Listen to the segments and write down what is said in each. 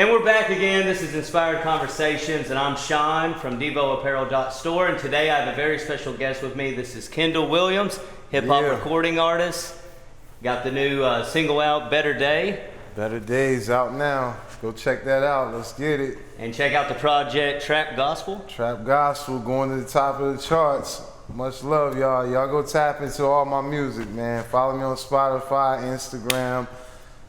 And we're back again. This is Inspired Conversations, and I'm Shawn from DevoApparel.store. And today I have a very special guest with me. This is Kendall Williams, hip-hop recording artist. Got the new single out, Better Day. Better Days out now. Go check that out. Let's get it. And check out the project Trap Gospel. Trap Gospel going to the top of the charts. Much love, y'all. Y'all go tap into all my music, man. Follow me on Spotify, Instagram.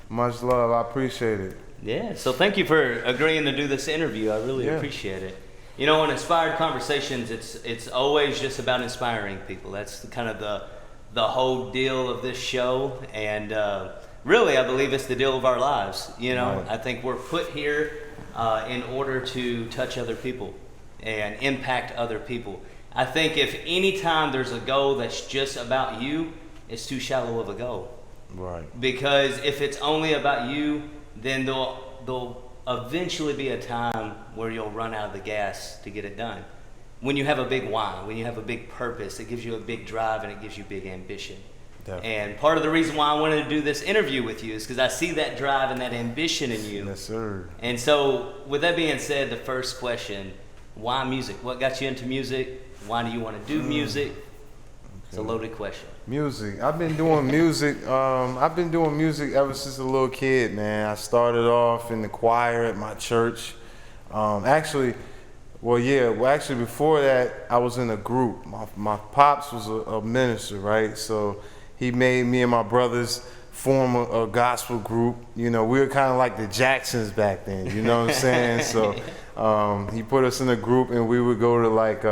Much love. I appreciate it. Yeah, so thank you for agreeing to do this interview. I really appreciate it. You know, in Inspired Conversations, it's always just about inspiring people. That's kind of the whole deal of this show, and really, I believe it's the deal of our lives. You know, Right. I think we're put here in order to touch other people and impact other people. I think if any time there's a goal that's just about you, it's too shallow of a goal. Right. Because if it's only about you, then there'll eventually be a time where you'll run out of the gas to get it done. When you have a big why, when you have a big purpose, it gives you a big drive and it gives you big ambition. Definitely. And part of the reason why I wanted to do this interview with you is because I see that drive and that ambition in you. Yes, sir. And so, with that being said, the first question, why music? What got you into music? Why do you want to do music? It's a loaded question. Music. I've been doing music. I've been doing music ever since a little kid, man. I started off in the choir at my church. Actually, before that, I was in a group. My pops was a minister, right? So he made me and my brothers form a gospel group. You know, we were kind of like the Jacksons back then. You know what I'm saying? So he put us in a group, and we would go to like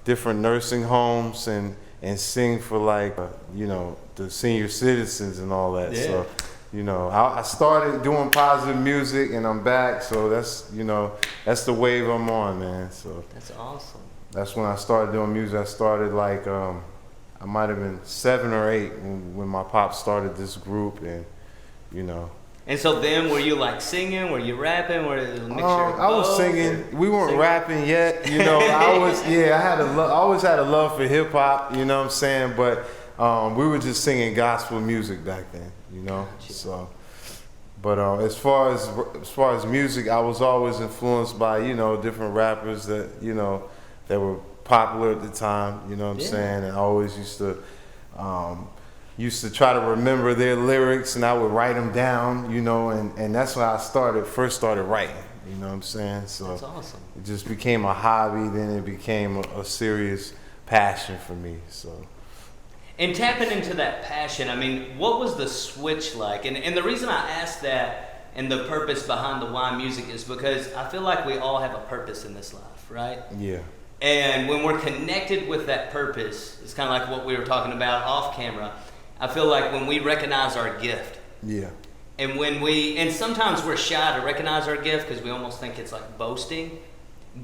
different nursing homes and sing for like, the senior citizens and all that. Yeah. So, I started doing positive music and I'm back. So that's the wave I'm on, man. So That's awesome. that's when I started doing music. I started like, I might have been 7 or 8 when my pop started this group, and And so then, were you like singing? Were you rapping? Were it a mixture of I was both? singing. We weren't rapping yet. I always had a love for hip hop. You know what I'm saying? But we were just singing gospel music back then. Gotcha. So. But as far as music, I was always influenced by different rappers that that were popular at the time. You know what I'm saying? And I always used to try to remember their lyrics, and I would write them down, and that's when I first started writing, you know what I'm saying? So That's awesome. it just became a hobby, then it became a serious passion for me, so. And tapping into that passion, I mean, what was the switch like? And the reason I asked that and the purpose behind the why music is because I feel like we all have a purpose in this life, right? Yeah. And when we're connected with that purpose, it's kind of like what we were talking about off camera. I feel like when we recognize our gift, Yeah. and sometimes we're shy to recognize our gift because we almost think it's like boasting.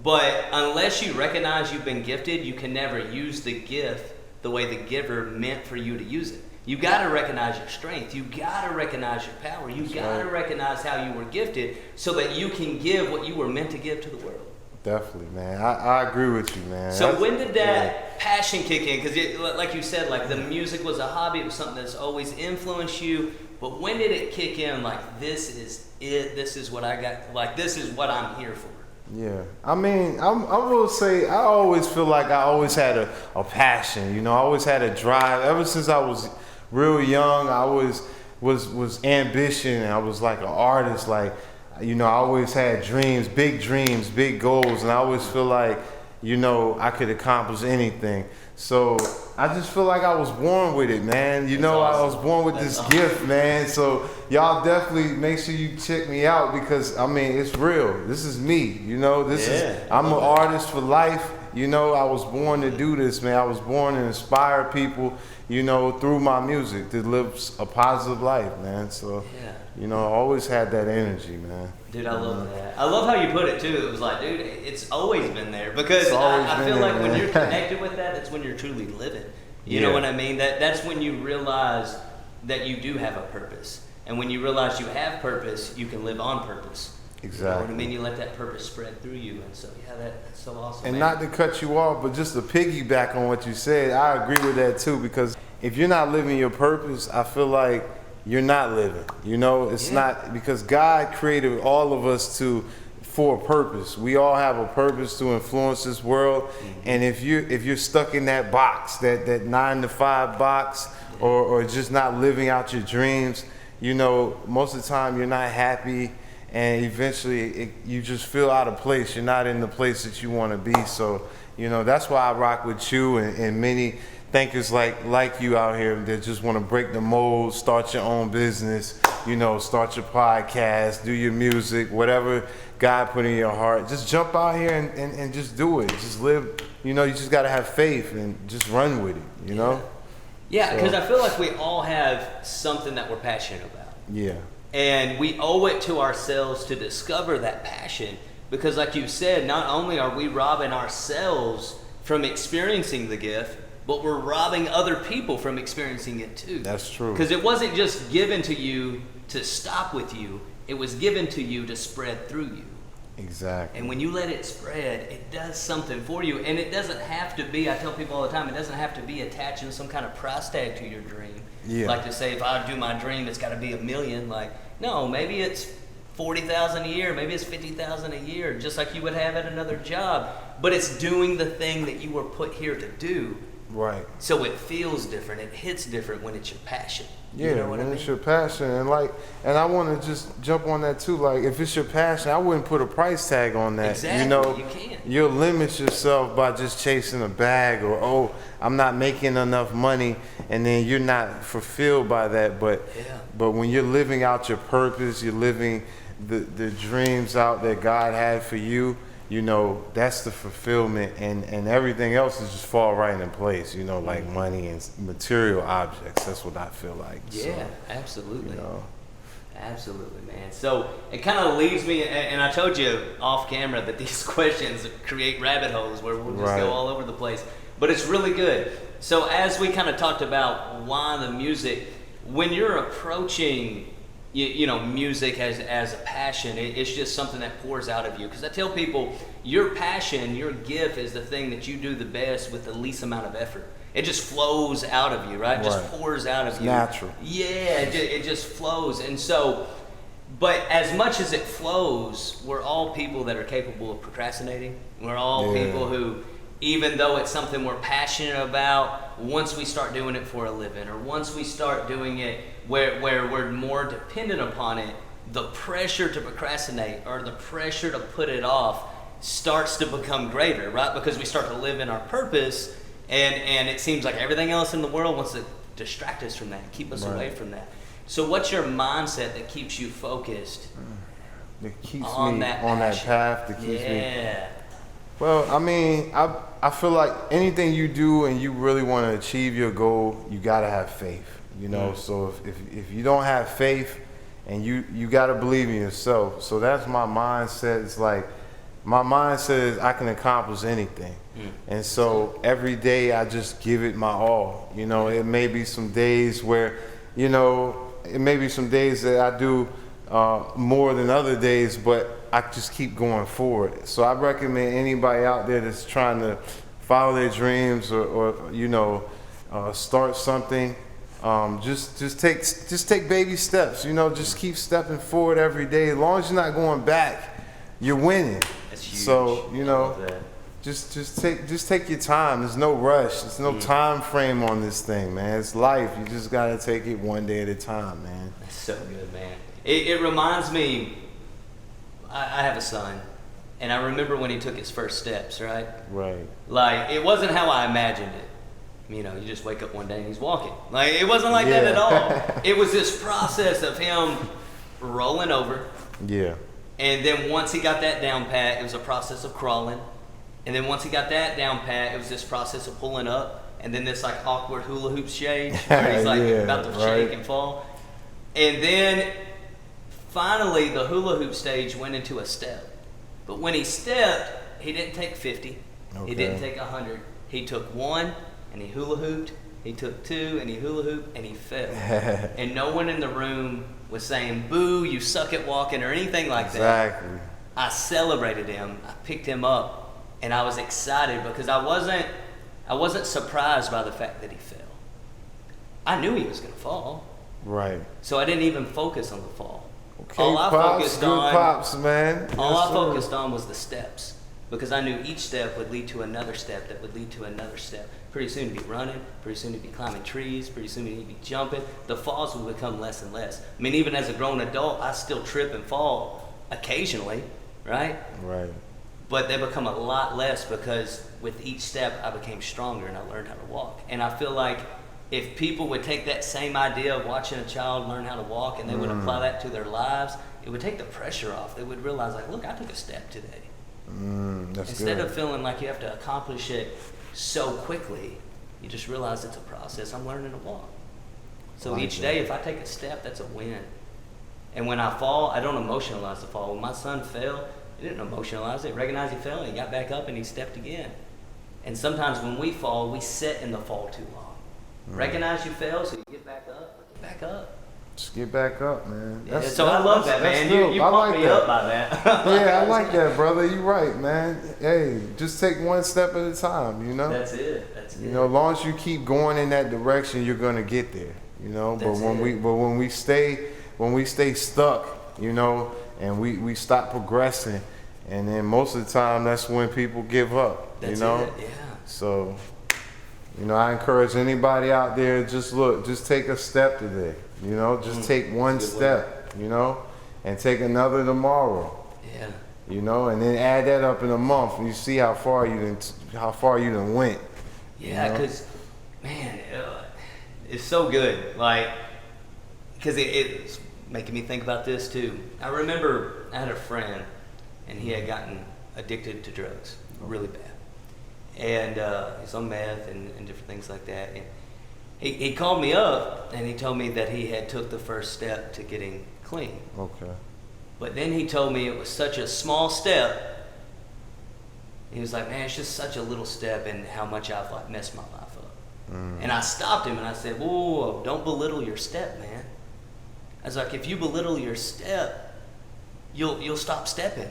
But unless you recognize you've been gifted, you can never use the gift the way the giver meant for you to use it. You got to recognize your strength. You got to recognize your power. You got to recognize how you were gifted so that you can give what you were meant to give to the world. Definitely, man. I agree with you, man. So when did that passion kick in? Because like you said, like the music was a hobby. It was something that's always influenced you. But when did it kick in? Like, this is it. This is what I got. Like, this is what I'm here for. Yeah, I mean, I will say I always feel like I always had a passion. I always had a drive. Ever since I was real young, I always was ambition. I was like an artist. Like, I always had dreams, big goals, and I always feel like I could accomplish anything. So I just feel like I was born with it, man. Awesome. I was born with this gift, man. So y'all definitely make sure you check me out because I mean it's real. This is me, I'm an artist for life. I was born to do this, man. I was born to inspire people, through my music to live a positive life, man. So I always had that energy, man. Dude, I love that. I love how you put it too. It was like, dude, it's always been there because I feel like when you're connected with that, that's when you're truly living. You know what I mean? That's when you realize that you do have a purpose. And when you realize you have purpose, you can live on purpose. Exactly. You know what I mean? You let that purpose spread through you. And so, that's so awesome. And man. not to cut you off, but just to piggyback on what you said, I agree with that too because if you're not living your purpose, I feel like you're not living. You know, it's not, because God created all of us for a purpose. We all have a purpose to influence this world. And if you're stuck in that box, that 9-to-5 box, or just not living out your dreams, you know, most of the time you're not happy, and eventually you just feel out of place. You're not in the place that you want to be. So, you know, that's why I rock with you and many thinkers like you out here that just want to break the mold, start your own business, you know, start your podcast, do your music, whatever God put in your heart. Just jump out here and just do it. Just live, you know, you just got to have faith and just run with it, you know? Yeah, because I feel like we all have something that we're passionate about. Yeah. And we owe it to ourselves to discover that passion, because like you said, not only are we robbing ourselves from experiencing the gift, but we're robbing other people from experiencing it too. That's true. Because it wasn't just given to you to stop with you, it was given to you to spread through you. Exactly. And when you let it spread, it does something for you. And it doesn't have to be, I tell people all the time, it doesn't have to be attaching some kind of price tag to your dream. Yeah. Like to say, if I do my dream, it's got to be $1 million. Like, no, maybe it's $40,000 a year, maybe it's $50,000 a year, just like you would have at another job. But it's doing the thing that you were put here to do. Right. So it feels different. It hits different when it's your passion. Yeah, you know what when I mean? it's your passion, and I want to just jump on that too. Like, if it's your passion, I wouldn't put a price tag on that. Exactly. You know, You can't. You'll limit yourself by just chasing a bag, or I'm not making enough money, and then you're not fulfilled by that. But when you're living out your purpose, you're living the dreams out that God had for you. You know, that's the fulfillment, and everything else is just fall right in place, you know, like money and material objects. That's what I feel like. Yeah, so, absolutely. You know. Absolutely, man. So it kind of leads me, and I told you off camera that these questions create rabbit holes where we'll just go all over the place. But it's really good. So as we kind of talked about why the music, when you're approaching you know, music as a passion, it's just something that pours out of you. Because I tell people, your passion, your gift is the thing that you do the best with the least amount of effort. It just flows out of you, right? It just pours out of you. Natural. Yeah, it just flows. And so, but as much as it flows, we're all people that are capable of procrastinating. We're all people who, even though it's something we're passionate about, once we start doing it for a living, or once we start doing it where we're more dependent upon it, the pressure to procrastinate or the pressure to put it off starts to become greater, right? Because we start to live in our purpose, and it seems like everything else in the world wants to distract us from that, keep us away from that. So what's your mindset that keeps you focused That keeps on me that on that passion? path, that keeps me. Yeah. Well, I mean, I feel like anything you do and you really want to achieve your goal, you gotta have faith. You know, so if you don't have faith, and you gotta believe in yourself. So that's my mindset. It's like, my mindset is I can accomplish anything. And so every day I just give it my all. You know, it may be some days where, you know, it may be some days that I do more than other days, but I just keep going forward. So I recommend anybody out there that's trying to follow their dreams or you know, start something. Just take baby steps. You know, just keep stepping forward every day. As long as you're not going back, you're winning. That's huge. So you know, just take your time. There's no rush. There's no time frame on this thing, man. It's life. You just gotta take it one day at a time, man. That's so good, man. It reminds me. I have a son, and I remember when he took his first steps. Right. Right. Like, it wasn't how I imagined it. You know, you just wake up one day and he's walking. Like, it wasn't like that at all. It was this process of him rolling over. Yeah. And then once he got that down pat, it was a process of crawling. And then once he got that down pat, it was this process of pulling up. And then this like awkward hula hoop stage where he's like about to shake and fall. And then finally the hula hoop stage went into a step. But when he stepped, he didn't take 50. Okay. He didn't take 100. He took 1 and he hula hooped. He took 2 and he hula hooped and he fell. And no one in the room was saying, "Boo, you suck at walking," or anything like that. Exactly. I celebrated him. I picked him up, and I was excited because I wasn't surprised by the fact that he fell. I knew he was going to fall. Right. So I didn't even focus on the fall. Okay, All I pops, good pops, man. All I Yes, sir. focused on was the steps, because I knew each step would lead to another step that would lead to another step. Pretty soon to be running, pretty soon to be climbing trees, pretty soon to be jumping. The falls would become less and less. I mean, even as a grown adult, I still trip and fall occasionally, right? Right. But they become a lot less because with each step I became stronger and I learned how to walk. And I feel like if people would take that same idea of watching a child learn how to walk and they would apply that to their lives, it would take the pressure off. They would realize, like, look, I took a step today. That's Instead good. of feeling like you have to accomplish it so quickly, you just realize it's a process. I'm learning to walk. So Like each that. day, if I take a step, that's a win. And when I fall, I don't emotionalize the fall. When my son fell, he didn't emotionalize it. Recognize he fell, and he got back up, and he stepped again. And sometimes when we fall, we sit in the fall too long. Recognize you fell, so you get back up. Get back up. Just get back up, man. Yeah, so I love that, man. You I pumped like me that. up by that. Yeah, I like that, brother. You're right, man. Hey, just take one step at a time, you know? That's it. That's it. You know, as long as you keep going in that direction, you're gonna get there. You know, That's but when we stay stuck, you know, and we stop progressing, and then most of the time that's when people give up. That's you know? it, yeah. So, you know, I encourage anybody out there, just take a step today. You know, just take one Good step, you know, and take another tomorrow. Yeah. You know, and then add that up in a month, and you see how far you done went. Yeah, You know? because, man, it's so good. Like, because it's making me think about this too. I remember I had a friend, and he had gotten addicted to drugs really bad. And he's on meth and different things like that. And he called me up, and he told me that he had took the first step to getting clean. Okay. But then he told me it was such a small step. He was like, man, it's just such a little step, and how much I've like messed my life up. And I stopped him and I said, whoa, don't belittle your step, man. I was like, if you belittle your step, you'll stop stepping.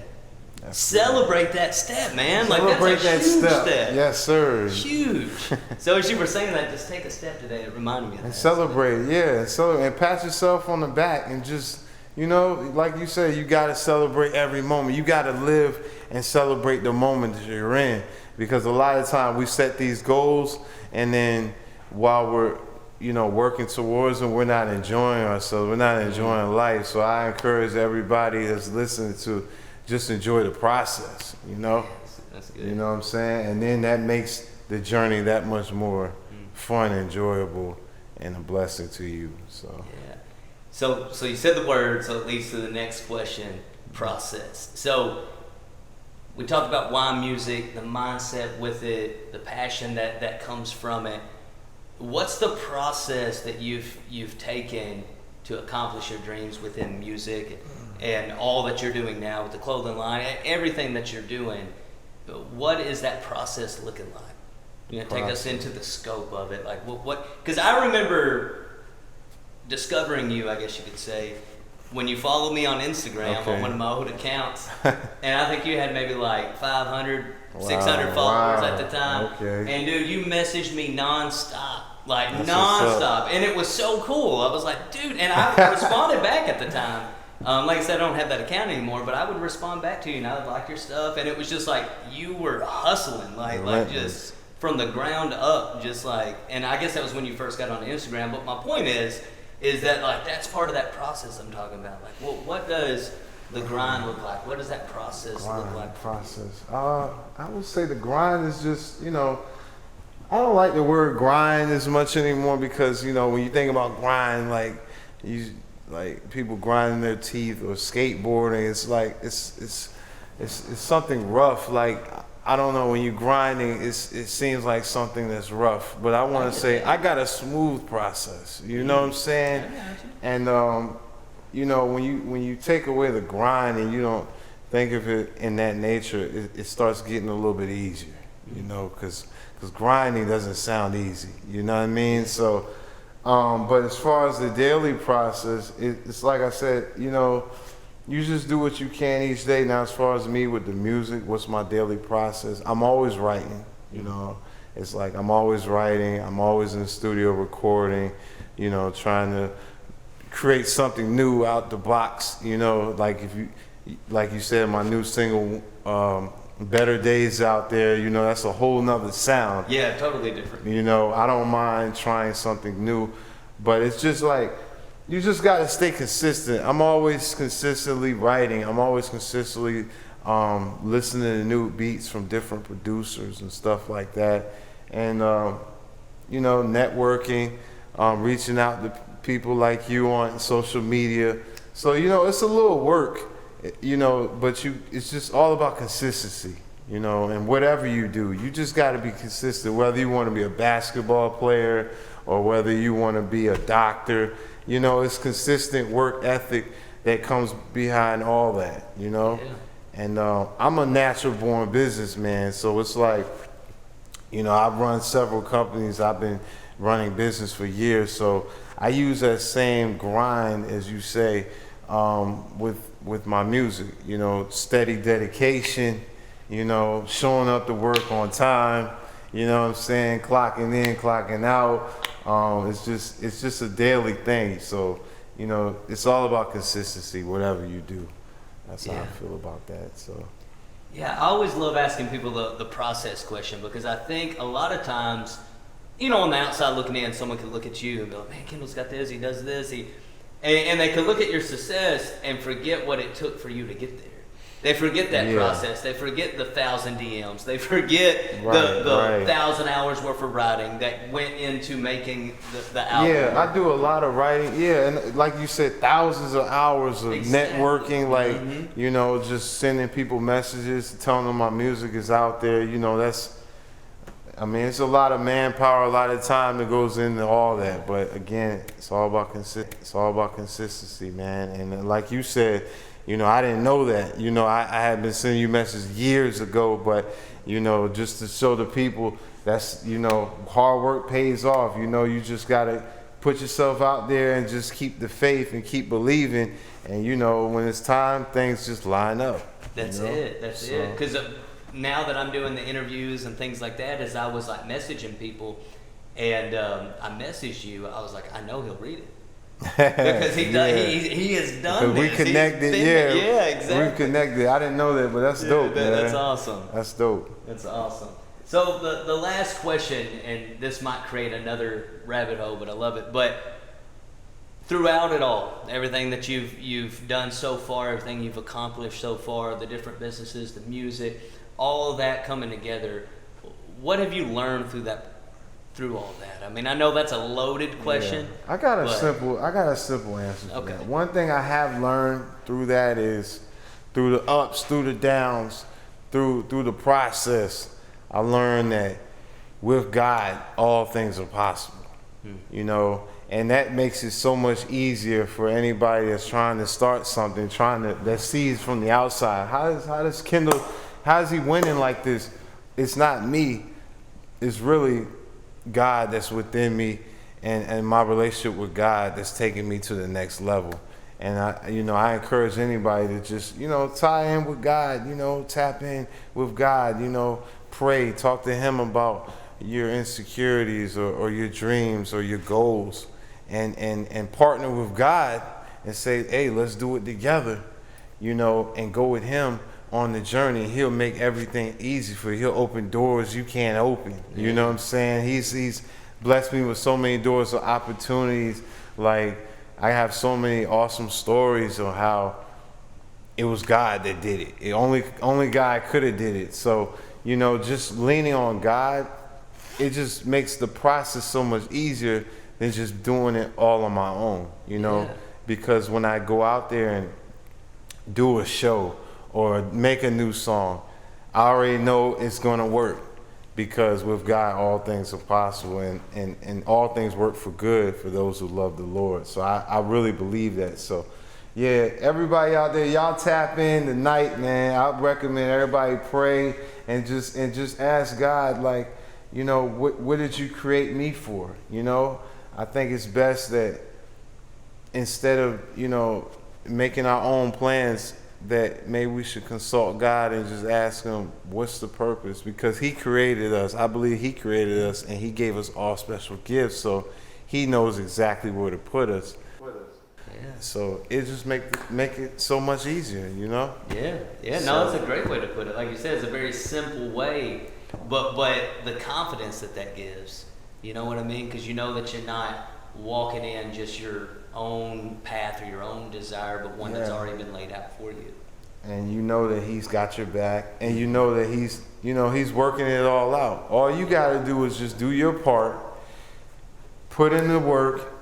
That's Celebrate that step, man. Celebrate like that's a that huge step. Yes, sir. Huge. So as you were saying that, just take a step today. It reminded me of And that. celebrate, yeah. And pat yourself on the back, and just, you know, like you said, you got to celebrate every moment. You got to live and celebrate the moment that you're in, because a lot of time we set these goals, and then while we're, you know, working towards them, we're not enjoying ourselves. We're not enjoying life. So I encourage everybody that's listening to just enjoy the process, you know? That's good. You know what I'm saying? And then that makes the journey that much more fun, enjoyable, and a blessing to you. So Yeah. So you said the word, so it leads to the next question, process. So we talked about why music, the mindset with it, the passion that comes from it. What's the process that you've taken to accomplish your dreams within music and all that you're doing now with the clothing line, everything that you're doing? What is that process looking like? You know, take us into the scope of it. Like what? Because I remember discovering you, I guess you could say, when you followed me on Instagram on one of my old accounts, and I think you had maybe like 500, 600 followers at the time. Okay. And dude, you messaged me nonstop, like That's nonstop, and it was so cool. I was like, dude, and I responded back at the time. Like I said, I don't have that account anymore, but I would respond back to you, and I would like your stuff, and it was just like you were hustling, like just from the ground up, just like. And I guess that was when you first got on Instagram. But my point is that like that's part of that process I'm talking about. Like, well, what does the grind look like? What does that process look like? I would say the grind is just, you know, I don't like the word grind as much anymore, because, you know, when you think about grind, like people grinding their teeth or skateboarding, it's like it's something rough. Like, I don't know, when you're grinding, it seems like something that's rough. But I want to say I got a smooth process. You know what I'm saying? And you know, when you take away the grind and you don't think of it in that nature, it starts getting a little bit easier. You know, because grinding doesn't sound easy. You know what I mean? So, but as far as the daily process, it's like I said, you know, you just do what you can each day. Now, as far as me with the music, what's my daily process? I'm always writing, you know. It's like I'm always writing. I'm always in the studio recording, you know, trying to create something new out the box. You know, like you said, my new single, Better Days out there. You know, that's a whole nother sound. Yeah, totally different. You know, I don't mind trying something new, but it's just like, you just got to stay consistent. I'm always consistently writing. I'm always consistently listening to new beats from different producers and stuff like that. And, you know, networking, reaching out to people like you on social media. So, you know, it's a little work, you know, but it's just all about consistency, you know, and whatever you do, you just got to be consistent, whether you want to be a basketball player or whether you want to be a doctor. You know, it's consistent work ethic that comes behind all that, you know? Yeah. And I'm a natural born businessman, so it's like, you know, I've run several companies. I've been running business for years, so I use that same grind, as you say, with my music. You know, steady dedication, you know, showing up to work on time, you know what I'm saying, clocking in, clocking out. It's just a daily thing. So, you know, it's all about consistency, whatever you do. That's how I feel about that. So, yeah, I always love asking people the process question, because I think a lot of times, you know, on the outside looking in, someone could look at you and be like, man, Kendall's got this, he does this, and they could look at your success and forget what it took for you to get there. They forget that process. They forget the 1,000 DMs. They forget the 1,000 hours worth of writing that went into making the album. Yeah, I do a lot of writing. Yeah, and like you said, thousands of hours of networking, like, you know, just sending people messages, telling them my music is out there. You know, it's a lot of manpower, a lot of time that goes into all that. But again, it's all about consistency, man. And like you said, you know, I didn't know that. You know, I had been sending you messages years ago, but, you know, just to show the people that's, you know, hard work pays off. You know, you just got to put yourself out there and just keep the faith and keep believing. And, you know, when it's time, things just line up. That's it. That's it. Because now that I'm doing the interviews and things like that, as I was like messaging people, and I messaged you, I was like, I know he'll read it. Because he has done this. We connected, yeah, exactly. We've connected. I didn't know that, but that's dope, man. That's awesome. That's dope. That's awesome. So the last question, and this might create another rabbit hole, but I love it. But throughout it all, everything that you've done so far, everything you've accomplished so far, the different businesses, the music, all of that coming together, what have you learned through all that? I mean, I know that's a loaded question. Yeah. I got a simple answer for that. One thing I have learned through that is, through the ups, through the downs, through the process, I learned that with God, all things are possible. You know, and that makes it so much easier for anybody that's trying to start something, that sees from the outside. How does Kendall, how is he winning like this? It's not me. It's really God that's within me, and my relationship with God that's taking me to the next level. And I encourage anybody to just, you know, tie in with God, you know, tap in with God, you know, pray, talk to him about your insecurities or your dreams or your goals, and partner with God and say, hey, let's do it together, you know, and go with him on the journey. He'll make everything easy for you. He'll open doors you can't open. You know what I'm saying? He's blessed me with so many doors of opportunities. Like, I have so many awesome stories of how it was God that did it. Only God could have did it. So, you know, just leaning on God, it just makes the process so much easier than just doing it all on my own, you know? Because when I go out there and do a show or make a new song, I already know it's gonna work, because with God all things are possible, and all things work for good for those who love the Lord. So I really believe that. So yeah, everybody out there, y'all tap in tonight, man. I recommend everybody pray and just ask God, like, you know, what did you create me for? You know, I think it's best that instead of, you know, making our own plans, that maybe we should consult God and just ask him, what's the purpose? Because he created us. I believe he created us, and he gave us all special gifts, so he knows exactly where to put us. Yeah. So it just make it so much easier, you know? Yeah. Yeah. So, No, that's a great way to put it. Like you said, it's a very simple way, but the confidence that gives. You know what I mean? Because you know that you're not walking in just your own path or your own desire, but one that's already been laid out for you. And you know that he's got your back, and you know that he's working it all out. All you got to do is just do your part, put in the work.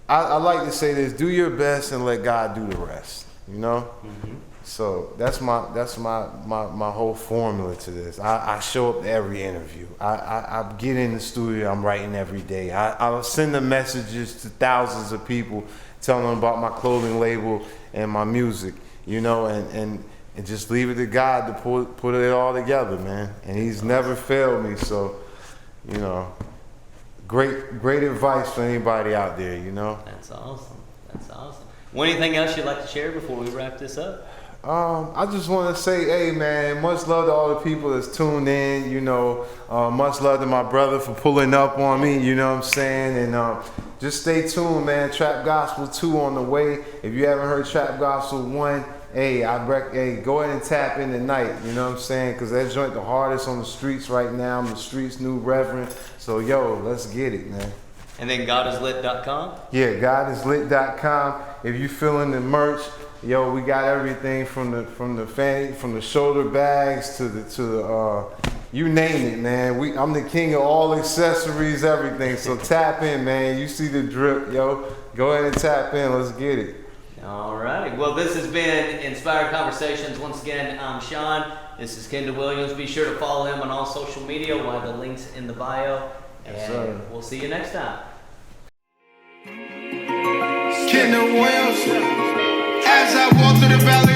I like to say this: do your best and let God do the rest. You know. Mm-hmm. So that's my whole formula to this. I show up to every interview. I get in the studio. I'm writing every day. I'll send the messages to thousands of people, telling them about my clothing label and my music. You know, and just leave it to God to put it all together, man. And He's never failed me. So, you know, great advice for anybody out there. You know. That's awesome. That's awesome. Well, anything else you'd like to share before we wrap this up? I just want to say, hey man, much love to all the people that's tuned in. You know, much love to my brother for pulling up on me. You know what I'm saying? And just stay tuned, man. Trap Gospel 2 on the way. If you haven't heard Trap Gospel 1, hey, go ahead and tap in tonight. You know what I'm saying? Because that joint the hardest on the streets right now. I'm the streets' new reverend. So yo, let's get it, man. And then godislit.com? Yeah, godislit.com. If you feeling the merch, yo, we got everything from the shoulder bags to the you name it, man. I'm the king of all accessories, everything. So tap in, man. You see the drip, yo. Go ahead and tap in. Let's get it. All right. Well, this has been Inspired Conversations. Once again, I'm Shawn. This is Kendall Williams. Be sure to follow him on all social media. We'll have the links in the bio. Yes, and sir. We'll see you next time. Kendall Williams. As I walk through the valley